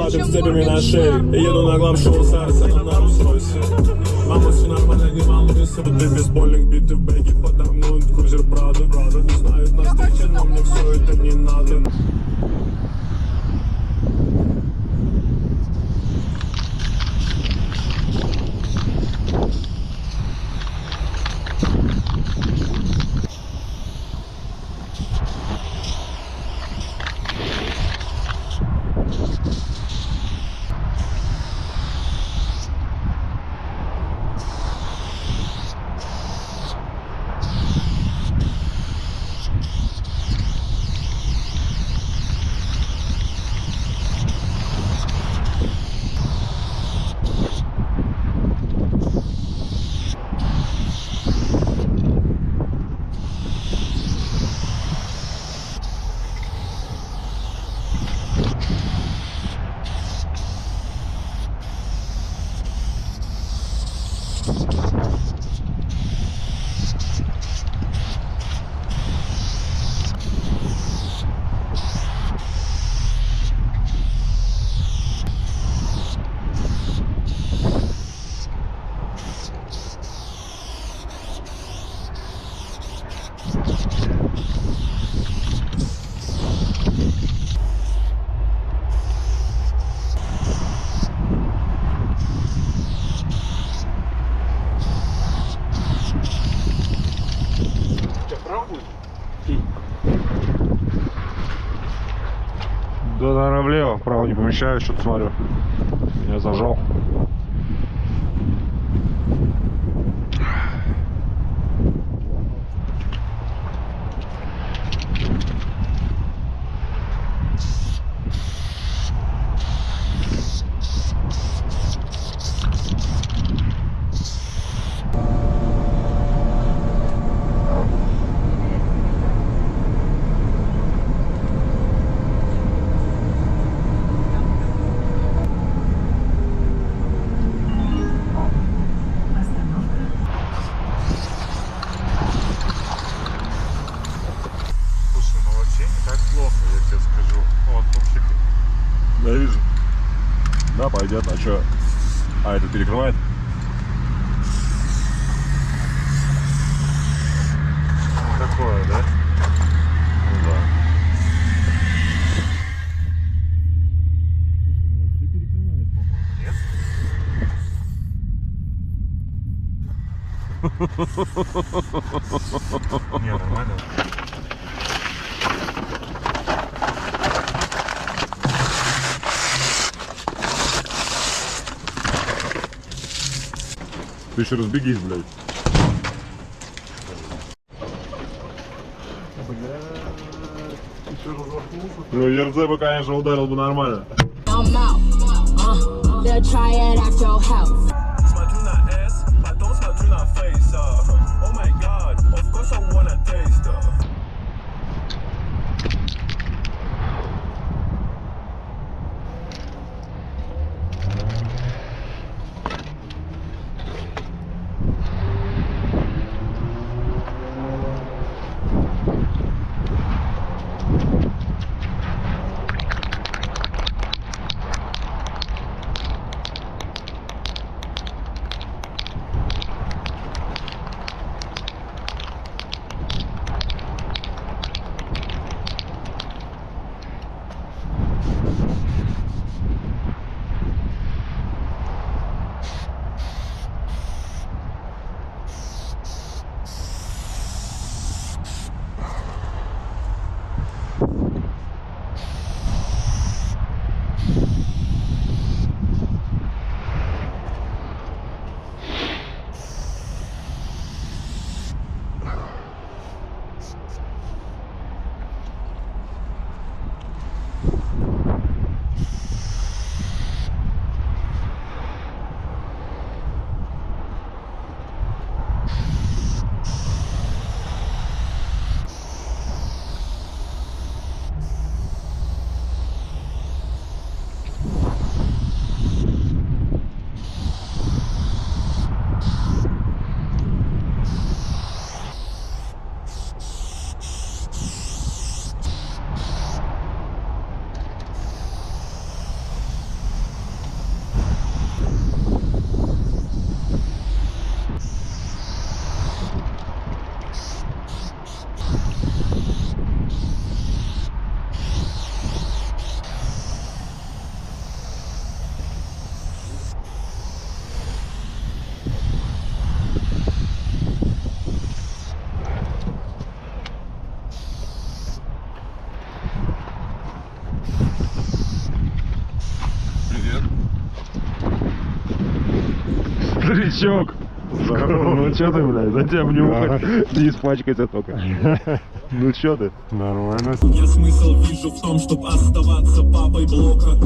хватит с цепями на шее. Еду на главшоу с Арсеном на Rolls-Royce. Мама, все нормально, не волнуйся. Ты бейсбольник, биты в бэге подо мной. Крузер Прада, не знают на встрече, но мне все это не надо. Да, наверное, влево, вправо не помещаюсь, что-то смотрю. Я зажал. Да, вижу. Да, пойдет. А что? А, это перекрывает? Такое, да? Ну да. Перекрывает, по-моему, нет? Не, нормально. Ты еще разбегись, блядь. Ну, ЕРЗ бы, конечно, ударил бы нормально. Старичок. Ну чё ты, блядь, зачем мне ухать? Не испачкайся только. Ну чё ты? Нормально. Я смысл вижу в том, чтоб оставаться папой блока.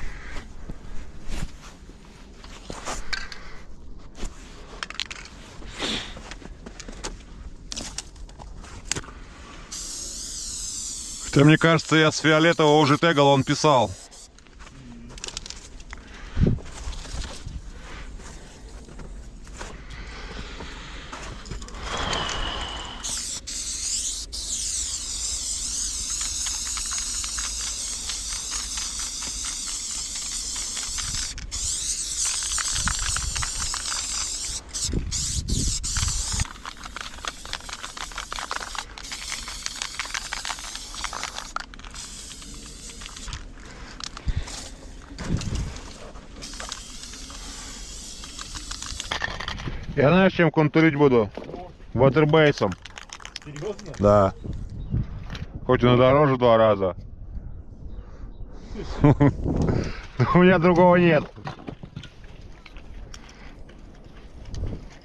Хотя мне кажется, я с фиолетового уже тегал, он писал. Я знаешь, чем контурить буду? Ватербейсом. Серьезно? Да. Хоть он и дороже в 2 раза. У меня другого нет.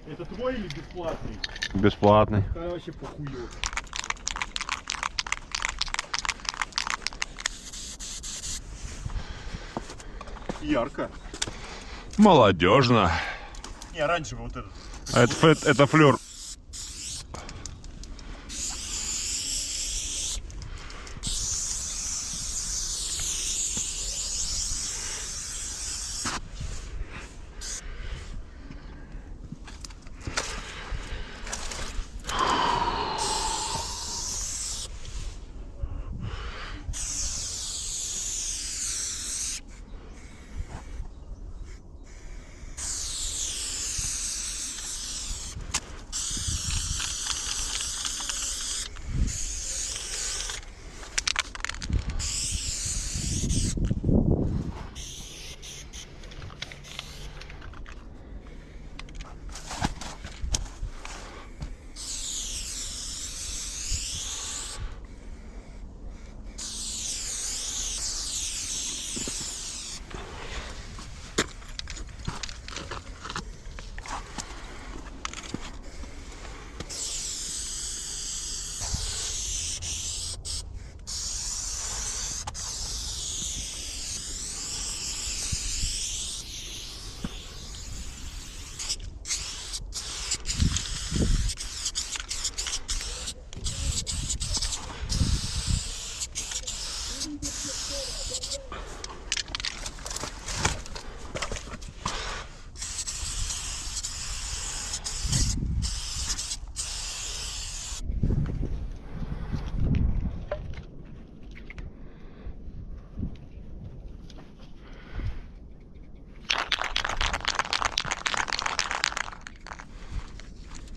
Это твой или бесплатный? Бесплатный. Да, вообще похуёв. Ярко. Молодежно. Не, оранжевый вот этот. Это флёр.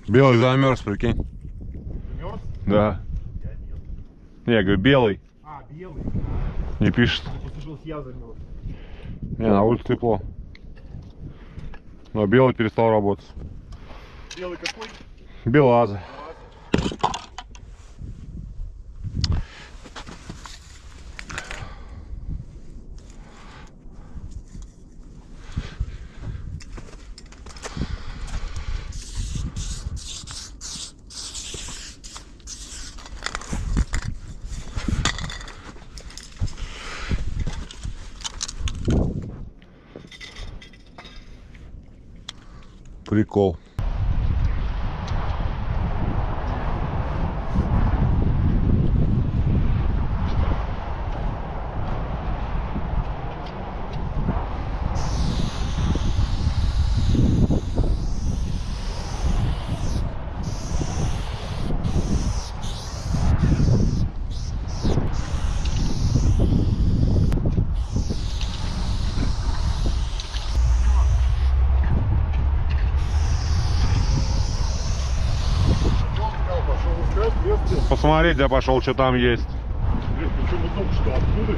Белый замерз, прикинь. Замерз? Да. Я нет. Я говорю, белый. А, белый. Не пишет. Я послышал, я замерз. Не, на улице тепло. Но белый перестал работать. Белый какой? Белаза. Прикол. Посмотреть, я пошел, что там есть. Блин, причем мы только что откуда?